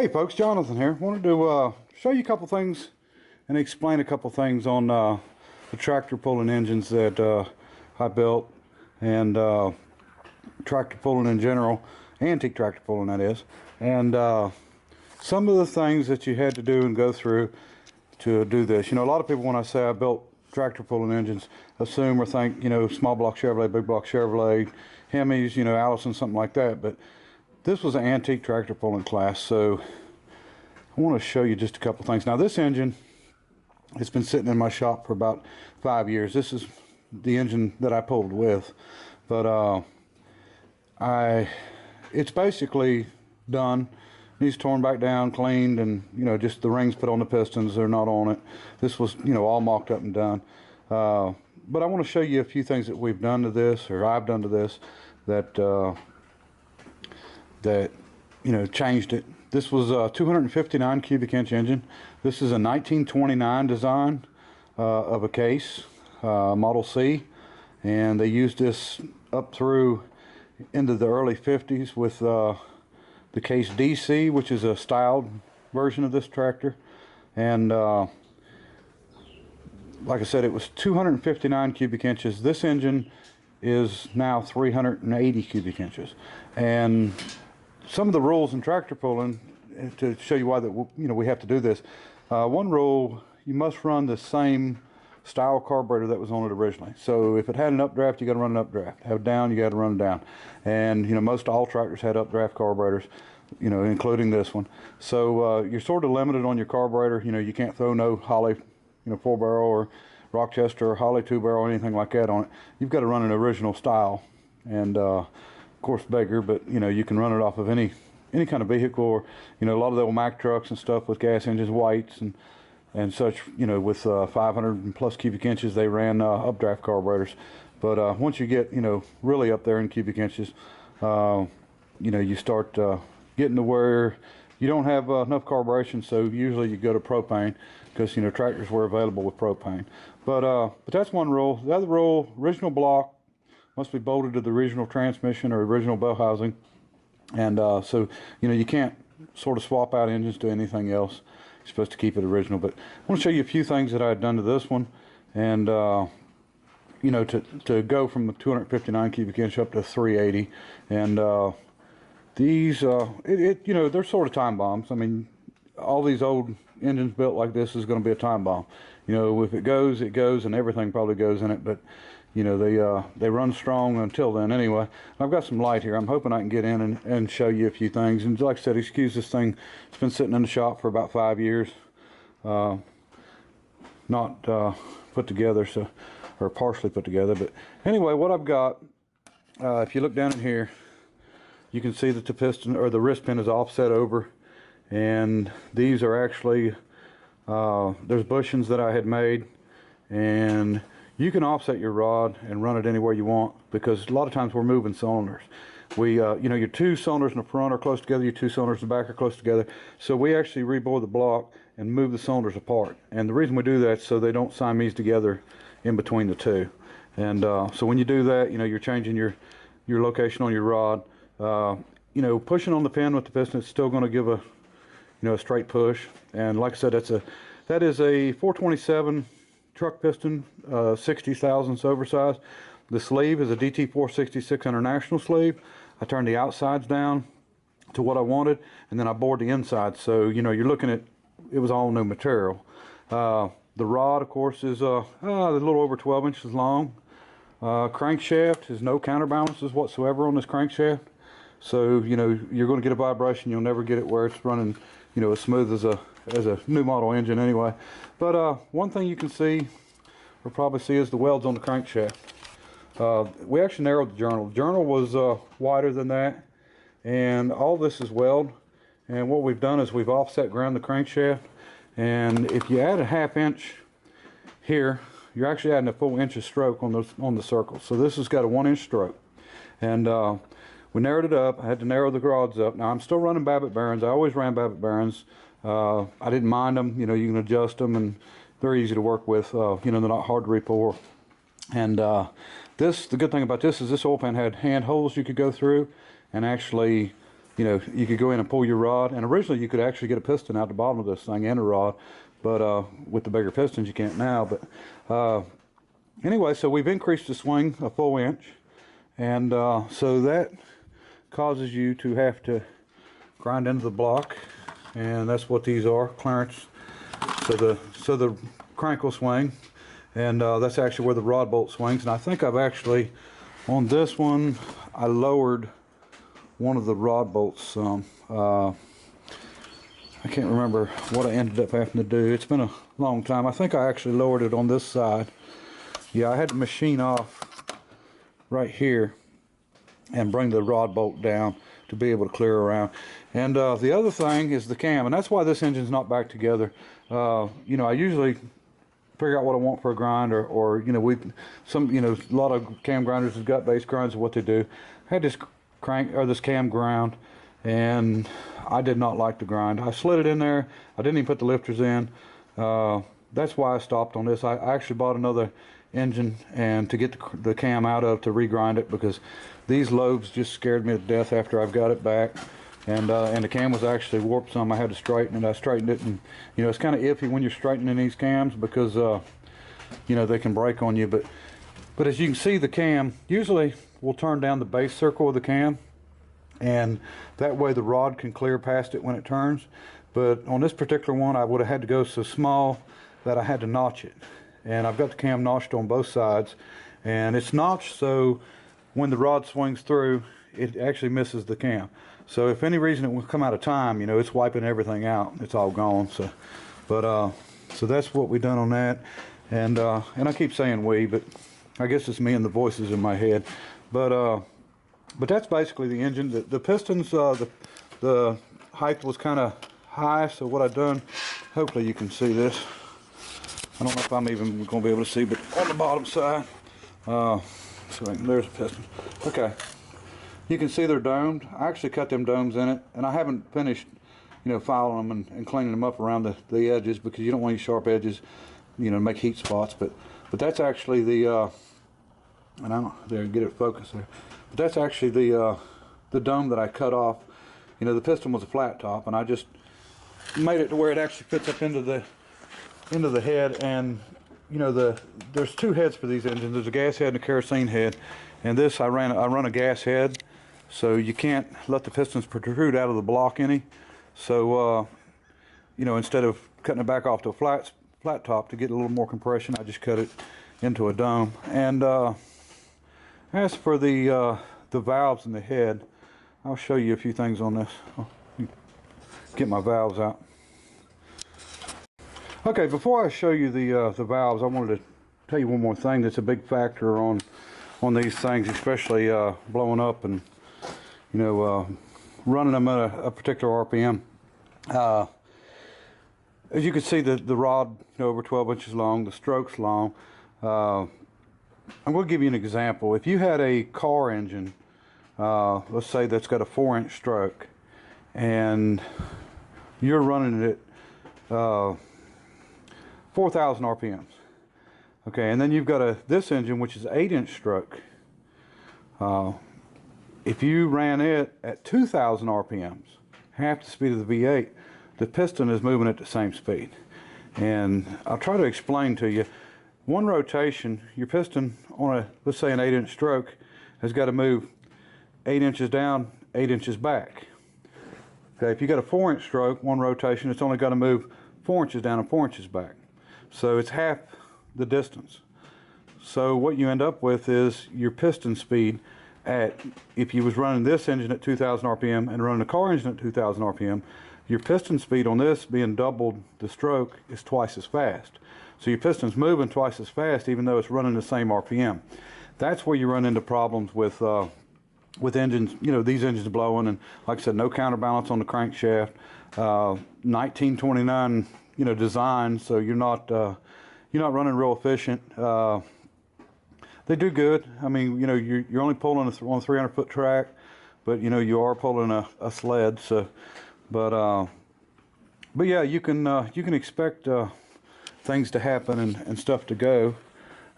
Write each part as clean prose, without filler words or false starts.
Hey folks, Jonathan here. Wanted to show you a couple things and explain a couple things on the tractor pulling engines that I built, and tractor pulling in general, antique tractor pulling that is, and some of the things that you had to do and go through to do this. You know, a lot of people, when I say I built tractor pulling engines, assume or think, you know, small block Chevrolet, big block Chevrolet, Hemis, you know, Allison, something like that. But this was an antique tractor pulling class, so I want to show you just a couple things. Now, this engine has been sitting in my shop for about 5 years. This is the engine that I pulled with, but it's basically done. Needs torn back down, cleaned, and you know, just the rings put on the pistons. They're not on it. This was, you know, all mocked up and done. But I want to show you a few things that we've done to this, or I've done to this, that you know, changed it. This was a 259 cubic inch engine. This is a 1929 design of a case, Model C, and they used this up through into the early 50s with the case DC, which is a styled version of this tractor. And like I said, it was 259 cubic inches. This engine is now 380 cubic inches. And some of the rules in tractor pulling, to show you why that, you know, we have to do this. One rule: you must run the same style carburetor that was on it originally. So if it had an updraft, you got to run an updraft. Have a down, you got to run it down. And you know, most all tractors had updraft carburetors, you know, including this one. So you're sort of limited on your carburetor. You know, you can't throw no Holly, you know, 4-barrel or Rochester or Holly 2-barrel or anything like that on it. You've got to run an original style, and of course bigger, but you know, you can run it off of any kind of vehicle, or you know, a lot of the old Mack trucks and stuff with gas engines, whites and such, you know, with 500 plus cubic inches, they ran updraft carburetors. But once you get, you know, really up there in cubic inches, you know, you start getting to where you don't have enough carburation, so usually you go to propane, because you know, tractors were available with propane. But that's one rule. The other rule: original block must be bolted to the original transmission or original bell housing. And so, you know, you can't sort of swap out engines to anything else. You're supposed to keep it original. But I want to show you a few things that I had done to this one, and you know, to go from the 259 cubic inch up to 380. And these, you know, they're sort of time bombs. I mean, all these old engines built like this is going to be a time bomb. You know, if it goes, it goes, and everything probably goes in it. But you know, they run strong until then. Anyway, I've got some light here. I'm hoping I can get in and show you a few things. And like I said, excuse this thing. It's been sitting in the shop for about 5 years, not put together, so, or partially put together. But anyway, what I've got, if you look down in here, you can see that the piston, or the wrist pin, is offset over. And these are actually, there's bushings that I had made, and you can offset your rod and run it anywhere you want, because a lot of times we're moving cylinders. You know, your two cylinders in the front are close together, your two cylinders in the back are close together. So we actually rebore the block and move the cylinders apart. And the reason we do that is so they don't siamese together in between the two. And so when you do that, you know, you're changing your location on your rod. You know, pushing on the pin with the piston, it's still going to give a, you know, a straight push. And like I said, that is a 427 truck piston, 60 thousandths oversized. The sleeve is a DT 466 International sleeve. I turned the outsides down to what I wanted, and then I bored the inside. So you know, you're looking at, it was all new material. The rod, of course, is a little over 12 inches long. Crankshaft is no counterbalances whatsoever on this crankshaft. So you know, you're going to get a vibration. You'll never get it where it's running, you know, as smooth as a new model engine anyway. But one thing you can see, or probably see, is the welds on the crankshaft. We actually narrowed the journal. The journal was wider than that, and all this is weld. And what we've done is we've offset ground the crankshaft, and if you add a 1/2 inch here, you're actually adding a full inch of stroke on the circle. So this has got a 1 inch stroke, and we narrowed it up. I had to narrow the rods up. Now I'm still running Babbitt bearings. I always ran Babbitt bearings. I didn't mind them. You know, you can adjust them, and they're easy to work with. You know, they're not hard to re-pour. And the good thing about this is this oil pan had hand holes you could go through and actually you know, you could go in and pull your rod, and originally you could actually get a piston out the bottom of this thing and a rod, but with the bigger pistons you can't now. But anyway, so we've increased the swing a full inch, and so that causes you to have to grind into the block, and that's what these are, clearance. So the crank will swing, and that's actually where the rod bolt swings. And I think I've actually, on this one, I lowered one of the rod bolts some. I can't remember what I ended up having to do. It's been a long time. I think I actually lowered it on this side. Yeah, I had to machine off right here and bring the rod bolt down to be able to clear around. And the other thing is the cam, and that's why this engine's not back together. You know, I usually figure out what I want for a grind, or you know, a lot of cam grinders with gut-based grinds are what they do. I had this this cam ground, and I did not like the grind. I slid it in there. I didn't even put the lifters in. That's why I stopped on this. I actually bought another engine and to get the cam out of, to regrind it, because these lobes just scared me to death after I've got it back. And the cam was actually warped some. I had to straighten it. I straightened it, and you know, it's kind of iffy when you're straightening these cams, because you know, they can break on you. But as you can see, the cam usually will turn down the base circle of the cam, and that way the rod can clear past it when it turns. But on this particular one, I would have had to go so small that I had to notch it, and I've got the cam notched on both sides, and it's notched so when the rod swings through, it actually misses the cam. So if any reason it will come out of time, you know, it's wiping everything out. It's all gone. So, but so that's what we've done on that. And I keep saying we, but I guess it's me and the voices in my head. But that's basically the engine. The pistons, the height was kind of high. So what I've done, hopefully you can see this. I don't know if I'm even going to be able to see, but on the bottom side, so there's a piston. Okay. You can see they're domed. I actually cut them domes in it, and I haven't finished, you know, filing them and cleaning them up around the edges, because you don't want any sharp edges, you know, to make heat spots. But that's actually the and I don't there get it focused there. But that's actually the dome that I cut off. You know, the piston was a flat top, and I just made it to where it actually fits up into the head. And you know, there's two heads for these engines. There's a gas head and a kerosene head. And this I run a gas head, so you can't let the pistons protrude out of the block any. So you know, instead of cutting it back off to a flat top to get a little more compression, I just cut it into a dome. And as for the valves in the head, I'll show you a few things on this. Get my valves out. Okay, before I show you the valves, I wanted to tell you one more thing that's a big factor on these things, especially blowing up and, you know, running them at a particular RPM. As you can see, the rod, you know, over 12 inches long, the stroke's long. I'm going to give you an example. If you had a car engine, let's say that's got a 4-inch stroke, and you're running it 4,000 RPMs. Okay, and then you've got this engine, which is 8-inch stroke. If you ran it at 2,000 RPMs, half the speed of the V8, the piston is moving at the same speed. And I'll try to explain to you. One rotation, your piston on let's say an 8-inch stroke, has got to move 8 inches down, 8 inches back. Okay, if you got a 4-inch stroke, one rotation, it's only got to move 4 inches down and 4 inches back. So it's half the distance. So what you end up with is your piston speed if you was running this engine at 2,000 RPM and running a car engine at 2,000 RPM, your piston speed on this being doubled the stroke is twice as fast. So your piston's moving twice as fast even though it's running the same RPM. That's where you run into problems with engines, you know, these engines blowing, and like I said, no counterbalance on the crankshaft, 1929, you know, design, so you're not running real efficient. They do good. I mean, you know, you're only pulling on a 300-foot track, but you know, you are pulling a sled. So, but yeah, you can expect things to happen and stuff to go.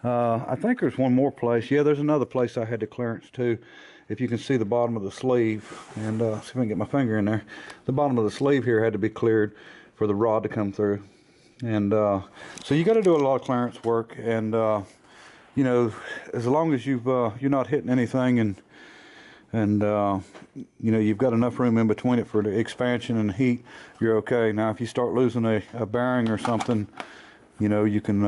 I think there's one more place. Yeah, there's another place I had to clearance too. If you can see the bottom of the sleeve, and see if I can get my finger in there, the bottom of the sleeve here had to be cleared for the rod to come through. And so you got to do a lot of clearance work, and you know, as long as you're not hitting anything, and you know, you've got enough room in between it for the expansion and heat, you're okay. Now if you start losing a bearing or something, you know, you can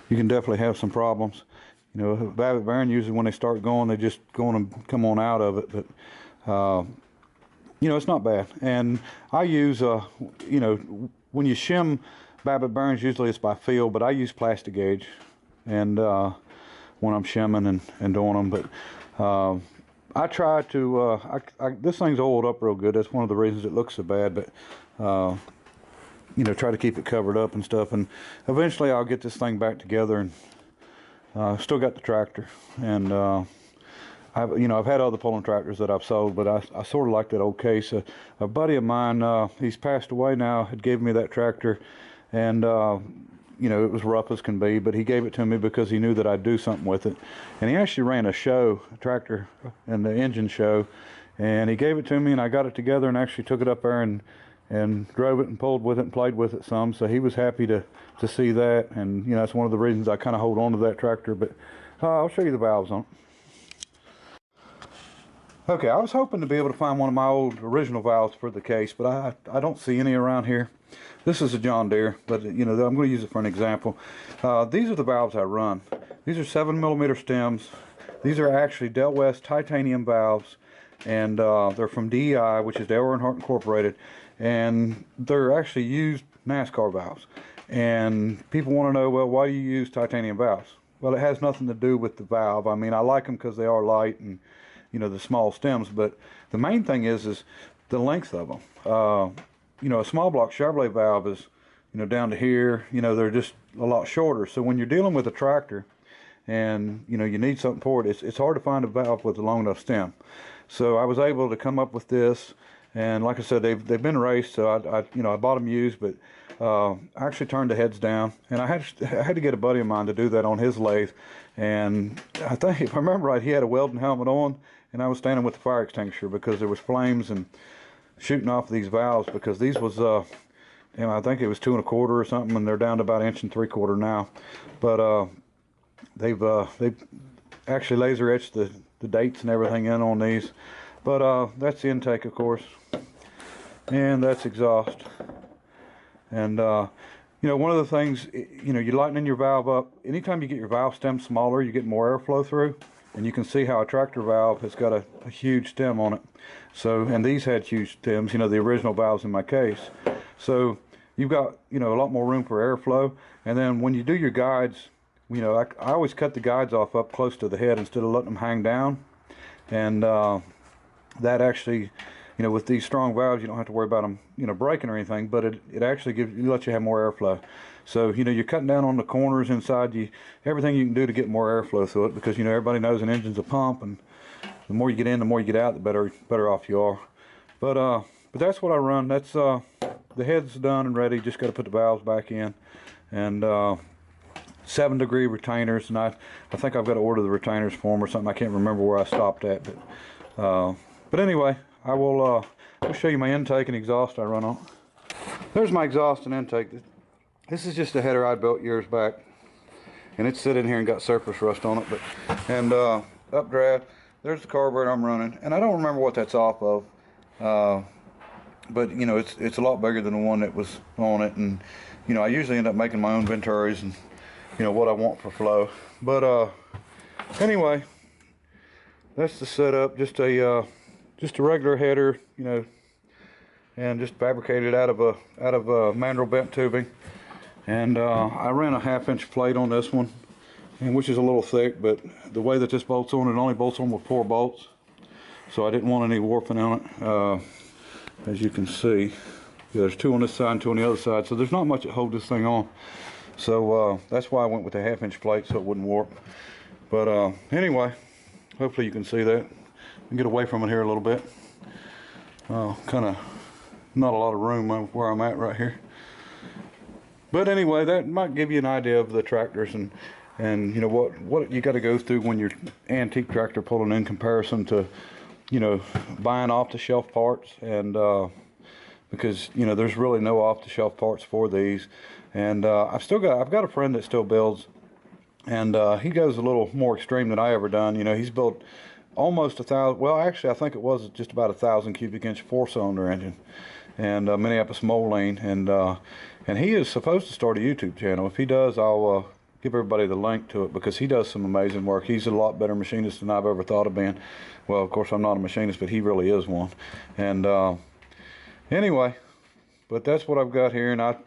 definitely have some problems. You know, Babbitt bearing, usually when they start going, they just going to come on out of it. But you know, it's not bad. And I use you know, when you shim Babbitt bearings, usually it's by feel, but I use plastic gauge, and when I'm shimming and doing them. But I try to this thing's oiled up real good. That's one of the reasons it looks so bad. But you know, try to keep it covered up and stuff, and eventually I'll get this thing back together. And still got the tractor, and you know, I've had other pulling tractors that I've sold, but I sort of like that old case. A buddy of mine, he's passed away now, had given me that tractor, and you know, it was rough as can be, but he gave it to me because he knew that I'd do something with it. And he actually ran a show, a tractor and the engine show, and he gave it to me, and I got it together and actually took it up there and drove it and pulled with it and played with it some. So he was happy to see that, and you know, that's one of the reasons I kind of hold on to that tractor. But I'll show you the valves on it. Okay, I was hoping to be able to find one of my old original valves for the case, but I don't see any around here. This is a John Deere, but you know, I'm going to use it for an example. These are the valves I run. These are 7mm stems. These are actually Del West titanium valves, and they're from DEI, which is Dale Earnhardt Incorporated, and they're actually used NASCAR valves. And people want to know, well, why do you use titanium valves? Well, it has nothing to do with the valve. I mean, I like them because they are light and, you know, the small stems, but the main thing is the length of them. You know, a small block Chevrolet valve is, you know, down to here. You know, they're just a lot shorter. So when you're dealing with a tractor and, you know, you need something for it, it's hard to find a valve with a long enough stem. So I was able to come up with this, and like I said, they've been raced, so I bought them used, but I actually turned the heads down, and I had to get a buddy of mine to do that on his lathe. And I think, if I remember right, he had a welding helmet on, and I was standing with the fire extinguisher because there was flames and shooting off these valves, because these was you know, I think it was 2 1/4 or something, and they're down to about 1 3/4 now. But they've actually laser etched the dates and everything in on these. But that's the intake, of course, and that's exhaust. And you know, one of the things, you know, you're lightening your valve up. Anytime you get your valve stem smaller, you get more airflow through. And you can see how a tractor valve has got a huge stem on it. So, and these had huge stems, you know, the original valves in my case. So you've got, you know, a lot more room for airflow. And then when you do your guides, you know, I always cut the guides off up close to the head instead of letting them hang down. And that actually, you know, with these strong valves, you don't have to worry about them, you know, breaking or anything, but it actually lets you have more airflow. So, you know, you're cutting down on the corners inside, everything you can do to get more airflow through it, because, you know, everybody knows an engine's a pump, and the more you get in, the more you get out, the better off you are. But that's what I run. That's the head's done and ready. Just got to put the valves back in, and 7-degree retainers, and I think I've got to order the retainers for them or something. I can't remember where I stopped at, but anyway, I will I'll show you my intake and exhaust I run on. There's my exhaust and intake. This is just a header I built years back, and it's sitting here and got surface rust on it. And updraft, there's the carburetor I'm running, and I don't remember what that's off of, but you know, it's a lot bigger than the one that was on it. And you know, I usually end up making my own Ventaris and, you know, what I want for flow. But anyway, that's the setup. Just a regular header, you know, and just fabricated out of a mandrel bent tubing. And I ran a 1/2-inch plate on this one, and which is a little thick, but the way that this bolts on, it only bolts on with 4 bolts, so I didn't want any warping on it. As you can see, there's 2 on this side and 2 on the other side, so there's not much that hold this thing on. So that's why I went with the 1/2-inch plate, so it wouldn't warp. But anyway, hopefully you can see that. And get away from it here a little bit. Kind of not a lot of room where I'm at right here. But anyway, that might give you an idea of the tractors. And and you know what you got to go through when you're antique tractor pulling in comparison to, you know, buying off-the-shelf parts. And because, you know, there's really no off-the-shelf parts for these. And I've got a friend that still builds, and he goes a little more extreme than I ever done. You know, he's built almost 1,000, well actually I think it was just about 1,000 cubic inch 4-cylinder engine, and Minneapolis Moline, and he is supposed to start a YouTube channel. If he does, I'll give everybody the link to it, because he does some amazing work. He's a lot better machinist than I've ever thought of being. Well, of course I'm not a machinist, but he really is one. And anyway, but that's what I've got here, and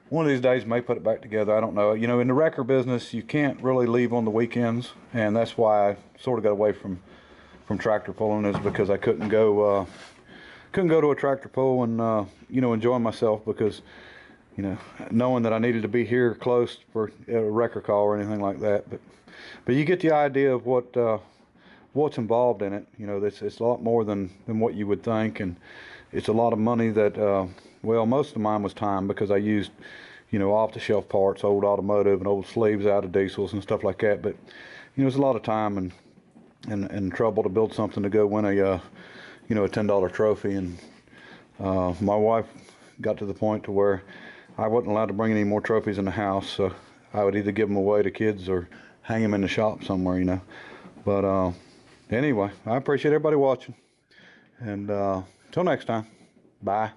one of these days may put it back together. I don't know. You know, in the wrecker business, you can't really leave on the weekends, and that's why I sort of got away from tractor pulling, is because I couldn't go to a tractor pull and you know, enjoy myself, because, you know, knowing that I needed to be here close for a wrecker call or anything like that. But you get the idea of what's involved in it. You know, it's a lot more than what you would think, and it's a lot of money that well, most of mine was time, because I used, you know, off-the-shelf parts, old automotive and old sleeves out of diesels and stuff like that. But you know, it's a lot of time and trouble to build something to go win a you know, a $10 trophy. And my wife got to the point to where I wasn't allowed to bring any more trophies in the house, so I would either give them away to kids or hang them in the shop somewhere, you know. But anyway, I appreciate everybody watching, and until next time, bye.